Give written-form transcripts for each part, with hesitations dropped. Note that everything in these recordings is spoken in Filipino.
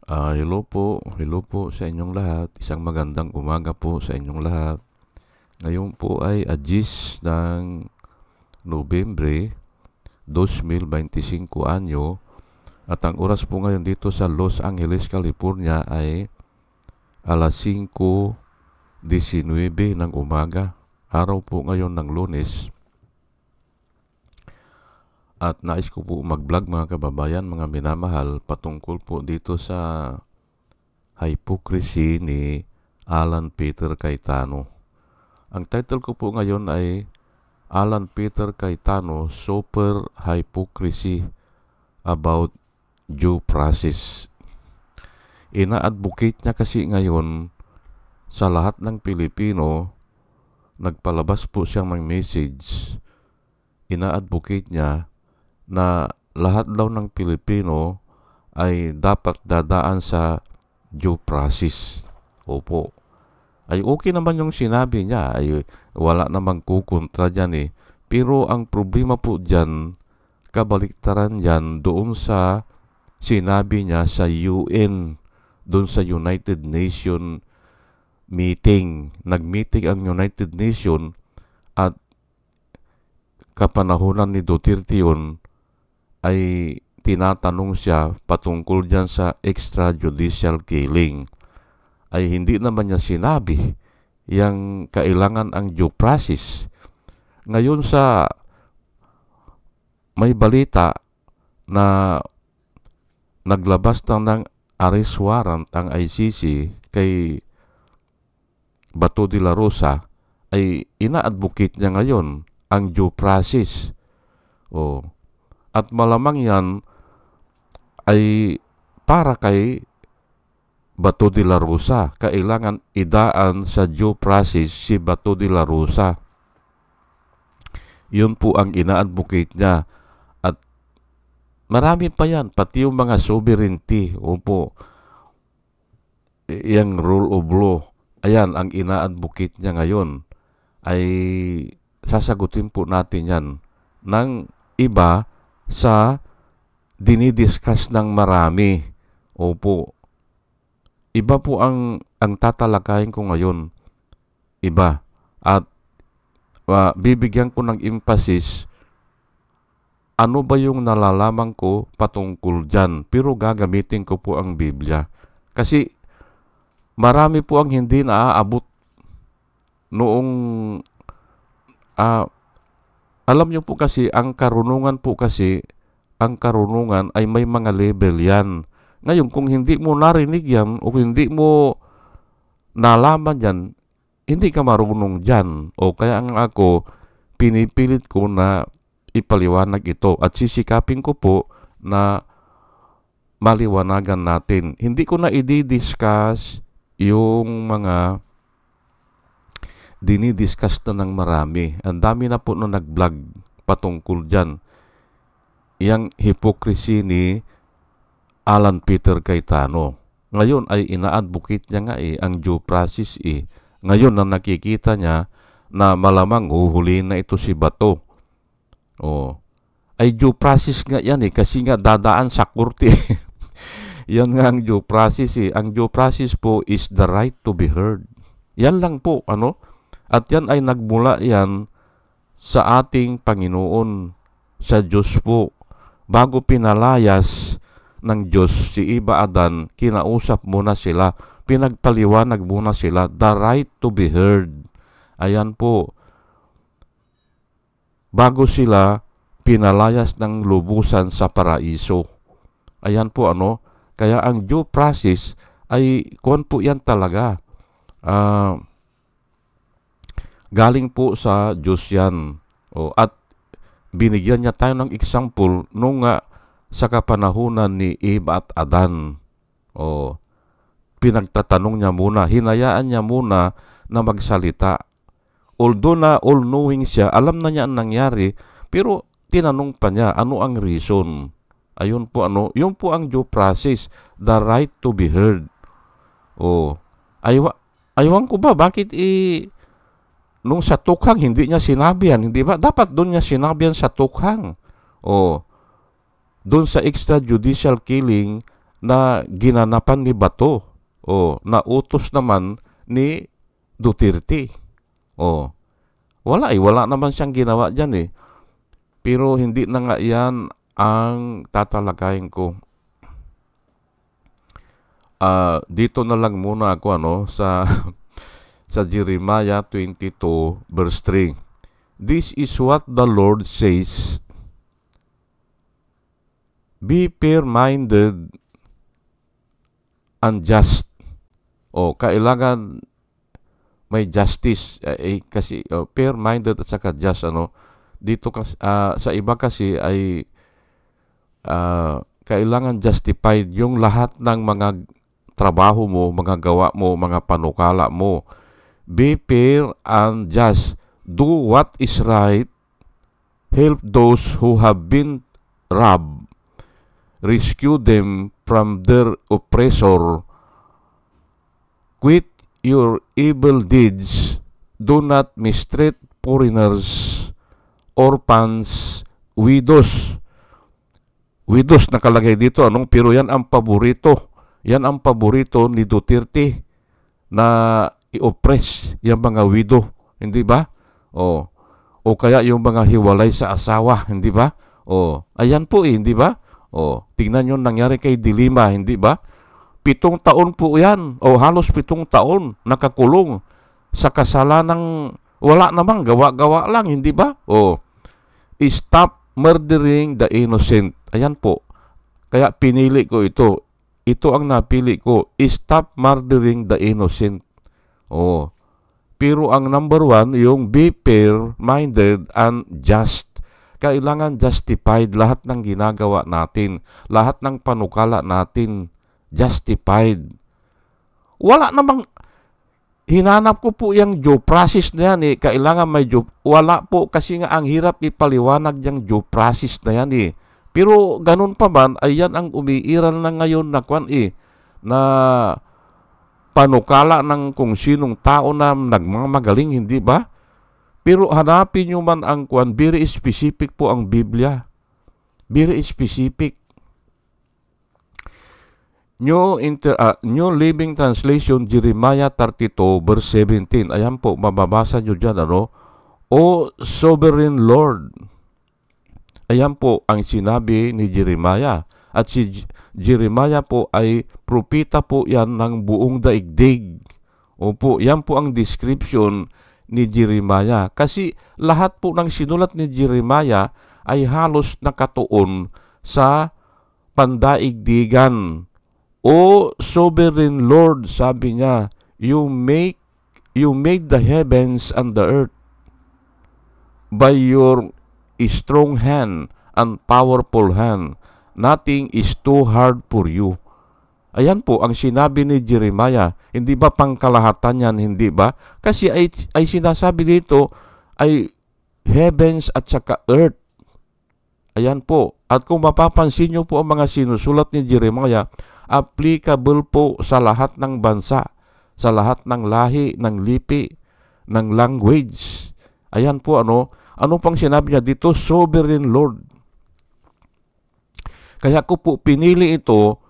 Hello po sa inyong lahat. Isang magandang umaga po sa inyong lahat. Ngayon po ay Agis ng Nobyembre 2025 anyo at ang oras po ngayon dito sa Los Angeles, California ay alas 5:19 ng umaga. Araw po ngayon ng Lunes. At nais ko po mag-vlog mga kababayan, mga minamahal, patungkol po dito sa hypocrisy ni Alan Peter Cayetano. Ang title ko po ngayon ay Alan Peter Cayetano, Super Hypocrisy About Due Process. Ina-advocate niya kasi ngayon sa lahat ng Pilipino, nagpalabas po siyang may message. Ina-advocate niya na lahat daw ng Pilipino ay dapat dadaan sa due process. Opo. Ay okay naman yung sinabi niya. Ay wala namang kukontra dyan eh. Pero ang problema po dyan, kabaliktaran dyan doon sa sinabi niya sa UN, doon sa United Nations meeting. Nag-meeting ang United Nations at kapanahunan ni Duterte yun, ay tinatanong siya patungkol dyan sa extrajudicial killing. Ay hindi naman niya sinabi yang kailangan ang due process. Ngayon sa may balita na naglabas ng arrest warrant ang ICC kay Bato de la Rosa, ay ina-advocate niya ngayon ang due process. At malamang yan ay para kay Bato de la Rosa. Kailangan idaan sa due process si Bato de la Rosa. Yun po ang ina-advocate niya. At marami pa yan, pati yung mga sovereignty. Opo, yung rule of law. Ayan, ang ina-advocate niya ngayon. Ay sasagutin po natin yan ng iba sa dinidiscuss ng marami. Opo. Iba po ang tatalakayin ko ngayon. Iba. At bibigyan ko ng emphasis ano ba yung nalalaman ko patungkol dyan. Pero gagamitin ko po ang Biblia. Kasi marami po ang hindi naaabot noong alam nyo po kasi, ang karunungan ay may mga level yan. Ngayon, kung hindi mo narinig yan, o hindi mo nalaman yan, hindi ka marunong dyan. O kaya ang ako, pinipilit ko na ipaliwanag ito. At sisikapin ko po na maliwanagan natin. Hindi ko na i-discuss yung mga dinidiscuss na ng marami. Ang dami na po nung nag-vlog patungkol dyan. Yang hypocrisy ni Alan Peter Cayetano. Ngayon ay ina-advocate niya nga ang due process Ngayon na nakikita niya na malamang huhulihin na ito si Bato. Ay due process nga yan kasi nga dadaan sa korte. Yan nga ang due process Ang due process po is the right to be heard. Yan lang po, At yan ay nagmula yan sa ating Panginoon, sa Diyos po. Bago pinalayas ng Diyos si Eva Adan, kinausap muna sila, pinagpaliwanag muna sila, the right to be heard. Ayan po. Bago sila pinalayas ng lubusan sa paraiso. Ayan po Kaya ang due process ay kung po yan talaga. Galing po sa Diyos yan. At binigyan niya tayo ng example nung sa kapanahunan ni Eva at Adan. Pinagtatanong niya muna, hinayaan niya muna na magsalita. Although na all-knowing siya, alam na niya ang nangyari, pero tinanong pa niya, ano ang reason? Ayun po yun po ang due process, the right to be heard. Aywan ko ba, bakit nung sa tukhang, hindi niya sinabi yan. Hindi ba? Dapat doon niya sinabi yan sa tukhang. Doon sa extrajudicial killing, na ginanapan ni Bato. Nautos naman ni Duterte. Wala naman siyang ginawa dyan eh. Pero hindi na nga yan ang tatalakayin ko. Dito na lang muna ako sa sa Jeremiah 22 verse 3. This is what the Lord says. Be fair-minded and just. Kailangan may justice kasi fair-minded at saka just dito sa iba kasi ay kailangan justified yung lahat ng mga trabaho mo, mga gawa mo, mga panukala mo. Be fair and just. Do what is right. Help those who have been robbed. Rescue them from their oppressor. Quit your evil deeds. Do not mistreat foreigners, orphans, widows. Widows nakalagay dito, pero yan ang paborito. Yan ang paborito ni Duterte na i-oppress yung mga widow, hindi ba? O kaya yung mga hiwalay sa asawa, hindi ba? Ayan po hindi ba? Tingnan nyo nangyari kay Dilima, hindi ba? 7 taon po yan, halos 7 taon nakakulong sa kasalanang wala namang gawa-gawa lang, hindi ba? Stop murdering the innocent. Ayan po. Kaya pinili ko ito. Ito ang napili ko. Stop murdering the innocent. Pero ang number 1, yung be fair-minded and just. Kailangan justified lahat ng ginagawa natin. Lahat ng panukala natin justified. Wala namang hinanap ko po yung due process na yan Kailangan may due. Wala po kasi nga ang hirap ipaliwanag yung due process na yan Pero ganun pa man, ay yan ang umiiral na ngayon na na panukala ng kung sinong tao na nagmamagaling, hindi ba? Pero hanapin nyo man ang very specific po ang Biblia. Very specific. New Living Translation, Jeremiah 32 verse 17. Ayan po, mababasa nyo dyan, O Sovereign Lord. Ayan po ang sinabi ni Jeremiah. At si Jeremiah po ay propeta po yan ng buong daigdig. Yan po ang description ni Jeremiah. Kasi lahat po ng sinulat ni Jeremiah ay halos nakatuon sa pandaigdigan. O Sovereign Lord, sabi niya, you made the heavens and the earth by your strong hand and powerful hand. Nothing is too hard for you. Ayan po ang sinabi ni Jeremiah. Hindi ba pangkalahatan yan, hindi ba? Kasi ay sinasabi dito ay heavens at saka earth. Ayan po. At kung mapapansin nyo po ang mga sinusulat ni Jeremiah, applicable po sa lahat ng bansa, sa lahat ng lahi, ng lipi, ng language. Ayan po ano pang sinabi niya dito? Sovereign Lord. Kaya ko po pinili ito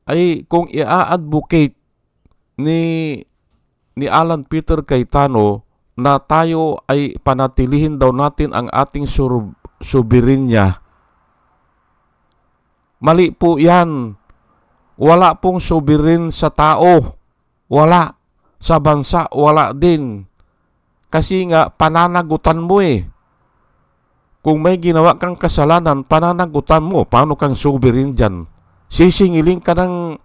ay kung i-advocate ni Alan Peter Cayetano na tayo ay panatilihin daw natin ang ating soberenya. Mali po yan. Wala pong sovereign sa tao. Wala. Sa bansa, wala din. Kasi nga, pananagutan mo Kung may ginawa kang kasalanan, pananagutan mo. Paano kang sovereign dyan? Sisingiling ka ng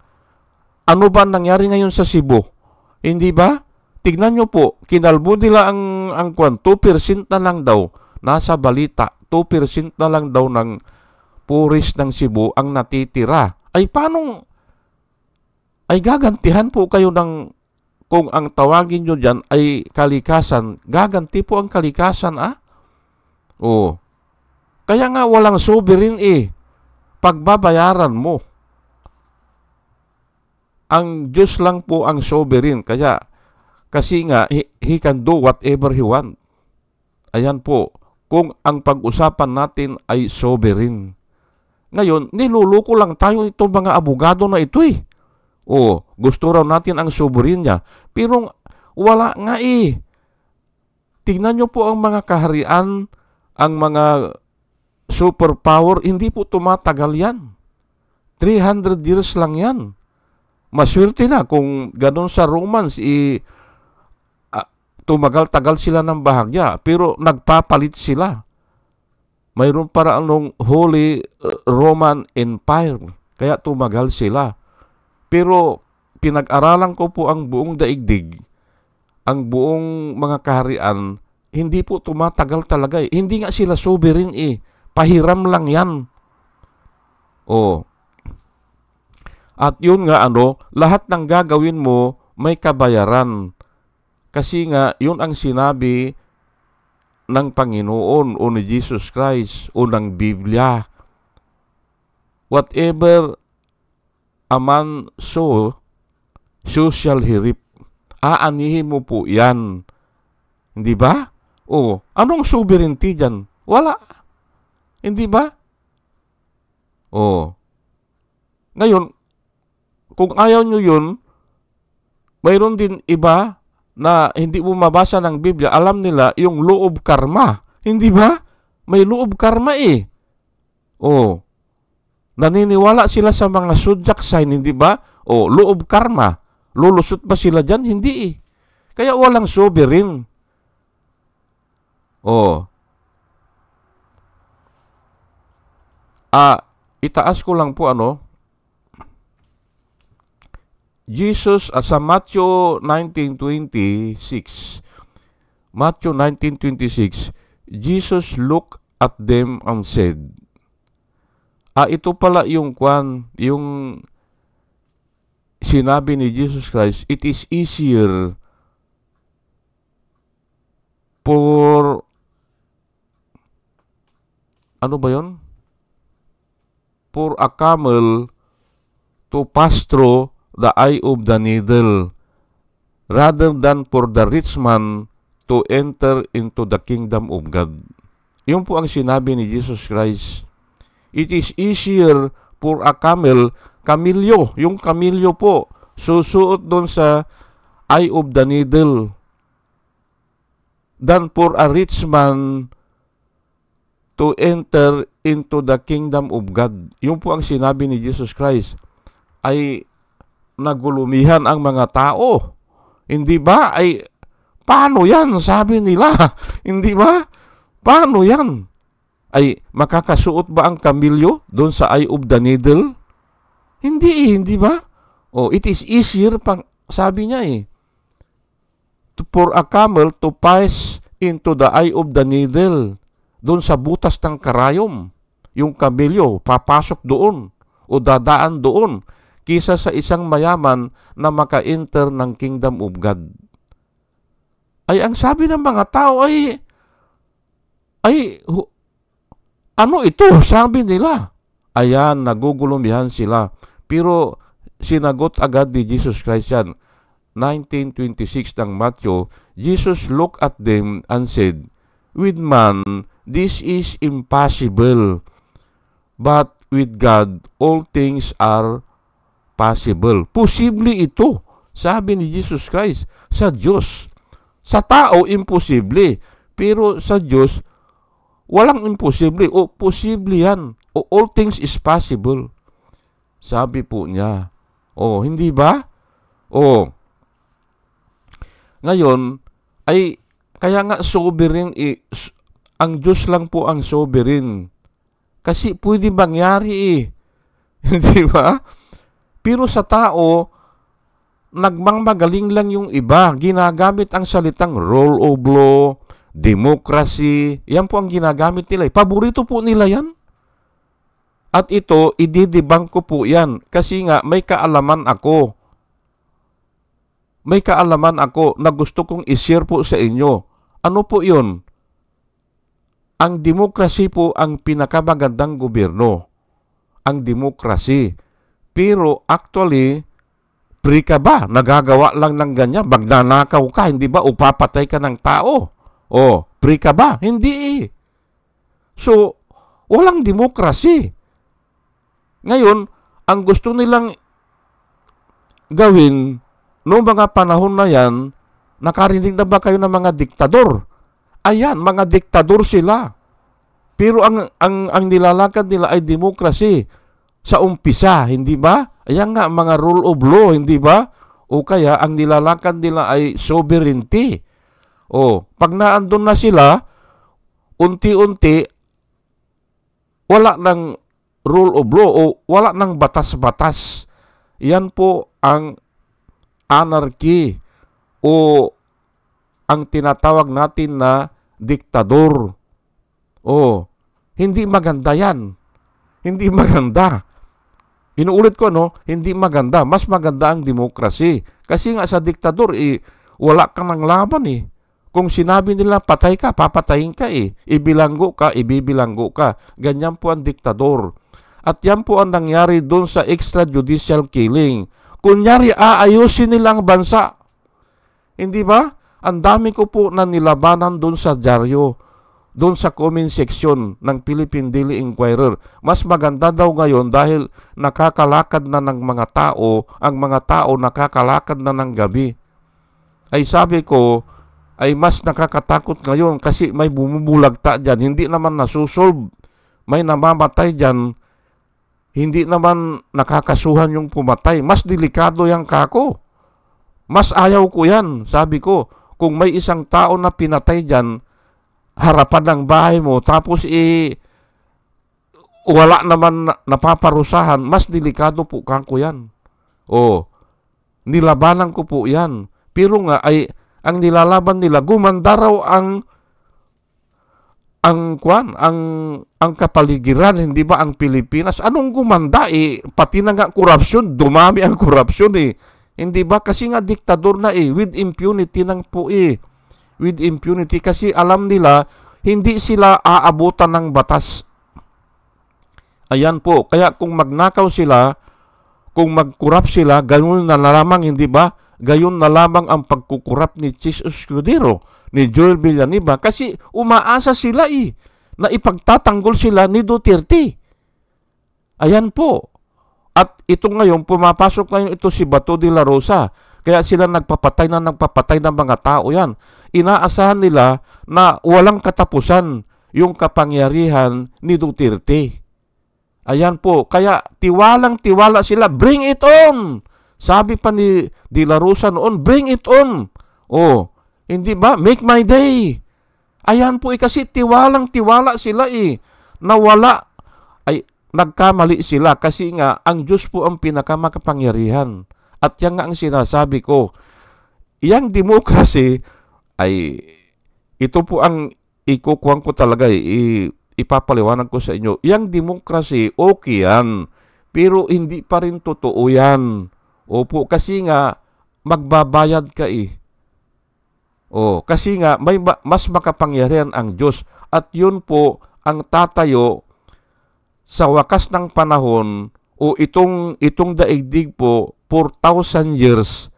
ano ba nangyari ngayon sa Cebu? Hindi ba? Tignan nyo po, kinalbo nila ang 2% na lang daw. Nasa balita, 2% na lang daw ng puris ng Cebu ang natitira. Ay paano? Ay gagantihan po kayo ng, kung ang tawagin nyo dyan ay kalikasan, gaganti po ang kalikasan Kaya nga walang sovereign pagbabayaran mo. Ang Diyos lang po ang sovereign. Kasi nga, He can do whatever He want. Ayan po. Kung ang pag-usapan natin ay sovereign. Ngayon, niluluko lang tayo itong mga abogado na ito eh. O, gusto raw natin ang soberanya. Pero wala nga eh. Tingnan nyo po ang mga kaharian, ang mga superpower, hindi po tumatagal yan. 300 years lang yan. Maswerte na kung ganun sa Romans, tumagal-tagal sila ng bahagya. Pero nagpapalit sila. Mayroon para anong Holy Roman Empire. Kaya tumagal sila. Pero pinag-aralan ko po ang buong daigdig, ang buong mga kaharian, hindi po tumatagal talaga eh. Hindi nga sila sovereign eh. Pahiram lang yan. Oh. At yun nga lahat ng gagawin mo may kabayaran. Kasi nga, yun ang sinabi ng Panginoon o ni Jesus Christ o ng Biblia. Whatever a man sow, so shall he reap. Aanihin mo po yan. Hindi ba? O, anong sovereignty dyan? Wala. Hindi ba? O. Ngayon, kung ayaw nyo yun, mayroon din iba na hindi mo mabasa ng Biblia, alam nila yung law of karma. Hindi ba? May law of karma eh. O, naniniwala sila sa mga zodiac sign, hindi ba? O, law of karma. Lulusot ba sila dyan? Hindi eh. Kaya walang sovereign. O, itaas ko lang po Jesus sa Matthew 19:26. Matthew 19:26, Jesus looked at them and said, ito pala yung sinabi ni Jesus Christ, it is easier for for a camel to pass through the eye of the needle rather than for the rich man to enter into the kingdom of God. Yun po ang sinabi ni Jesus Christ. It is easier for a kamilyo, yung kamilyo po, susuot doon sa eye of the needle than for a rich man to enter into the kingdom of God. Yun po ang sinabi ni Jesus Christ. Ay nagulumihan ang mga tao. Hindi ba? Ay, paano yan? Sabi nila. Hindi ba? Paano yan? Ay, makakasuot ba ang kamilyo doon sa eye of the needle? Hindi ba? Oh, it is easier, sabi niya for a camel to pass into the eye of the needle. Doon sa butas ng karayom. Yung kamilyo, papasok doon o dadaan doon kisa sa isang mayaman na maka-enter ng kingdom of God. Ay, ang sabi ng mga tao ano ito? Sabi nila. Ayan, nagugulumihan sila. Pero sinagot agad ni Jesus Christ yan. 19:26 ng Matthew, Jesus looked at them and said, with man, this is impossible. But with God, all things are possible. Posible ito, sabi ni Jesus Christ, sa Diyos. Sa tao, imposible. Pero sa Diyos, walang imposible. O, posible yan. O, all things is possible. Sabi po niya. O, hindi ba? O, ngayon, ay, kaya nga sovereign, ang Diyos lang po ang sovereign. Kasi pwede mangyari Hindi ba? Pero sa tao, nagmamagaling lang yung iba. Ginagamit ang salitang rule of law, democracy. Yan po ang ginagamit nila. Paborito po nila yan. At ito, ididibang ko po yan. Kasi nga, may kaalaman ako. May kaalaman ako na gusto kong i-share po sa inyo. Ano po yun? Ang demokrasy po ang pinakamagandang gobyerno. Ang demokrasy. Pero actually, free ka ba? Nagagawa lang ng ganyan. Magnanakaw ka, hindi ba? O papatay ka ng tao. O, free ka ba? Hindi So, walang demokrasy. Ngayon, ang gusto nilang gawin noong mga panahon na yan, nakarinig na ba kayo ng mga diktador? Ayan, mga diktador sila. Pero ang nilalakad nila ay demokrasi sa umpisa, hindi ba? Ayan nga, mga rule of law, hindi ba? O kaya, ang nilalakad nila ay sovereignty. O, pag naandun na sila, unti-unti, wala ng rule of law o wala ng batas-batas. Yan po ang anarchy o ang tinatawag natin na diktador. O, hindi maganda yan. Hindi maganda. Inuulit ko, hindi maganda. Mas maganda ang demokrasi. Kasi nga sa diktador, wala kang ng laban Kung sinabi nila patay ka, papatayin ka Ibilanggo ka, ibibilanggo ka. Ganyan po ang diktador. At yan po ang nangyari doon sa extrajudicial killing. Kunyari, aayusin nilang bansa. Hindi ba? Ang dami ko po na nilabanan doon sa dyaryo, doon sa comment section ng Philippine Daily Inquirer. Mas maganda daw ngayon dahil nakakalakad na ng mga tao, ang mga tao nakakalakad na ng gabi. Ay sabi ko, ay mas nakakatakot ngayon kasi may bumubulagta dyan. Hindi naman nasusolve. May namamatay dyan. Hindi naman nakakasuhan yung pumatay. Mas delikado yung kako. Mas ayaw ko yan. Sabi ko, kung may isang tao na pinatay dyan, harapan ng bahay mo, tapos wala naman napaparusahan, mas delikado po kako yan. Nilabanan ko po yan. Pero nga ay ang nilalaban nila, gumanda raw ang kapaligiran, hindi ba, ang Pilipinas? Anong gumanda pati na nga korupsyon, dumami ang korupsyon Hindi ba? Kasi nga diktador na with impunity nang po With impunity kasi alam nila hindi sila aabutan ng batas. Ayan po. Kaya kung magnakaw sila, kung magkurap sila, ganun na lamang, hindi ba? Gayon na lamang ang pagkukurap ni Chis Escudero, ni Joel Villanueva, kasi umaasa sila na ipagtatanggol sila ni Duterte. Ayan po. At ito ngayon, pumapasok ngayon ito si Bato de la Rosa. Kaya sila nagpapatay ng mga tao yan. Inaasahan nila na walang katapusan yung kapangyarihan ni Duterte. Ayan po. Kaya tiwalang-tiwala sila. Bring it on! Sabi pa ni De La Rosa noon, bring it on. Hindi ba? Make my day. Ayan po kasi tiwalang-tiwala sila na wala. Ay, nagkamali sila kasi nga ang Diyos po ang pinakamakapangyarihan. At yan nga ang sinasabi ko. Yang demokrasi ay ito po ang ikukuhan ko talaga ipapaliwanag ko sa inyo. Yang demokrasi, okay yan. Pero hindi pa rin totoo yan. Opo, kasi nga magbabayad ka kasi nga may mas makapangyarihan ang Diyos. At yun po ang tatayo sa wakas ng panahon itong daigdig po 4,000 years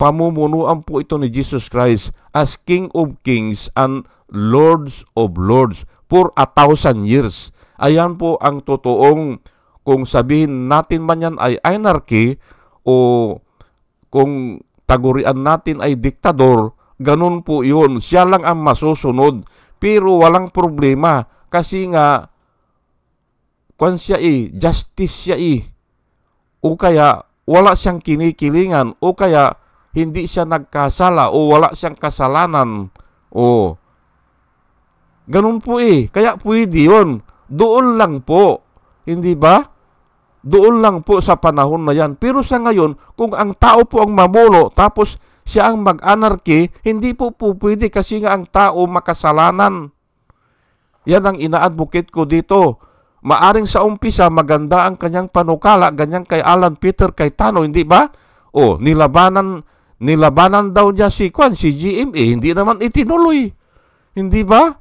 pamumunuan po ito ni Jesus Christ as King of Kings and Lords of Lords for 1,000 years. Ayan po ang totoong, kung sabihin natin man yan ay anarchy o kung tagurian natin ay diktador, ganun po yun. Siya lang ang masusunod. Pero walang problema kasi nga siya justice siya o kaya wala siyang kinikilingan o kaya hindi siya nagkasala o wala siyang kasalanan ganun po kaya pwede yun. Doon lang po, hindi ba? Doon lang po sa panahon na yan. Pero sa ngayon, kung ang tao po ang mamuno, tapos siya ang mag-anarchy, hindi po pwede kasi nga ang tao makasalanan. Yan ang ina-advocate ko dito. Maaring sa umpisa, maganda ang kanyang panukala, ganyan kay Alan Peter Cayetano, hindi ba? Nilabanan daw niya si GMA, hindi naman itinuloy. Hindi ba?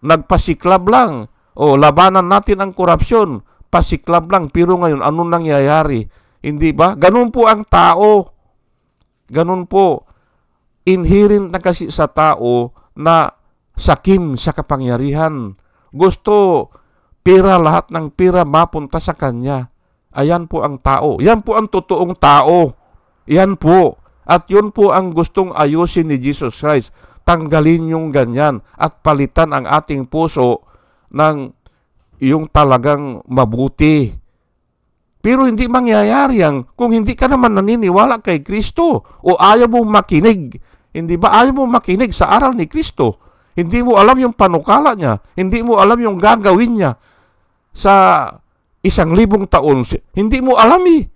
Nagpasiklab lang. Labanan natin ang korupsyon. Pasiklab lang, pero ngayon, anong nangyayari? Hindi ba? Ganun po ang tao. Ganun po. Inherent na kasi sa tao na sakim sa kapangyarihan. Gusto, pera, lahat ng pera mapunta sa kanya. Ayan po ang tao. Yan po ang totoong tao. Yan po. At yun po ang gustong ayusin ni Jesus Christ. Tanggalin yung ganyan at palitan ang ating puso ng yung talagang mabuti. Pero hindi mangyayari yan kung hindi ka naman naniniwala kay Kristo o ayaw mo makinig. Hindi ba ayaw mo makinig sa aral ni Kristo? Hindi mo alam yung panukala niya. Hindi mo alam yung gagawin niya sa 1,000 taon. Hindi mo alam eh.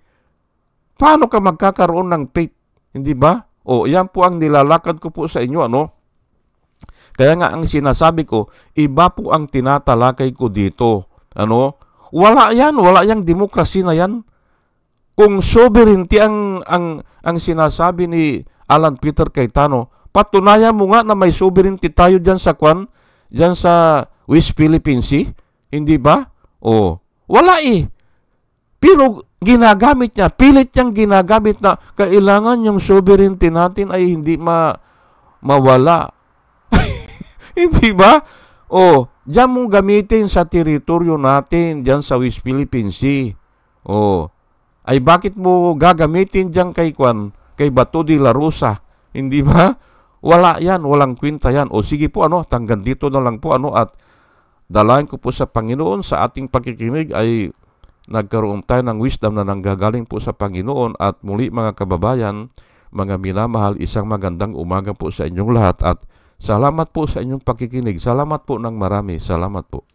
Paano ka magkakaroon ng faith? Hindi ba? O, yan po ang nilalakad ko po sa inyo, ano? Kaya nga ang sinasabi ko, iba po ang tinatalakay ko dito. Ano? Wala yang demokrasya na yan. Kung sovereignty ang sinasabi ni Alan Peter Cayetano, patunayan mo nga na may sovereignty tayo dyan sa dyan sa West Philippine Sea. Hindi ba? O, wala eh. Pero ginagamit niya, pilit niyang ginagamit na kailangan yung sovereignty natin ay hindi mawala. Hindi ba? O, diyan mong gamitin sa teritoryo natin, diyan sa West Philippine Sea. O, ay bakit mo gagamitin diyan kay Bato de la Rosa? Hindi ba? Wala yan, walang kwenta yan. O sige po, hanggang dito na lang po, at dalayan ko po sa Panginoon sa ating pakikinig ay nagkaroon tayo ng wisdom na nanggagaling po sa Panginoon. At muli mga kababayan, mga minamahal, isang magandang umaga po sa inyong lahat at salamat po sa inyong pakikinig. Salamat po ng marami. Salamat po.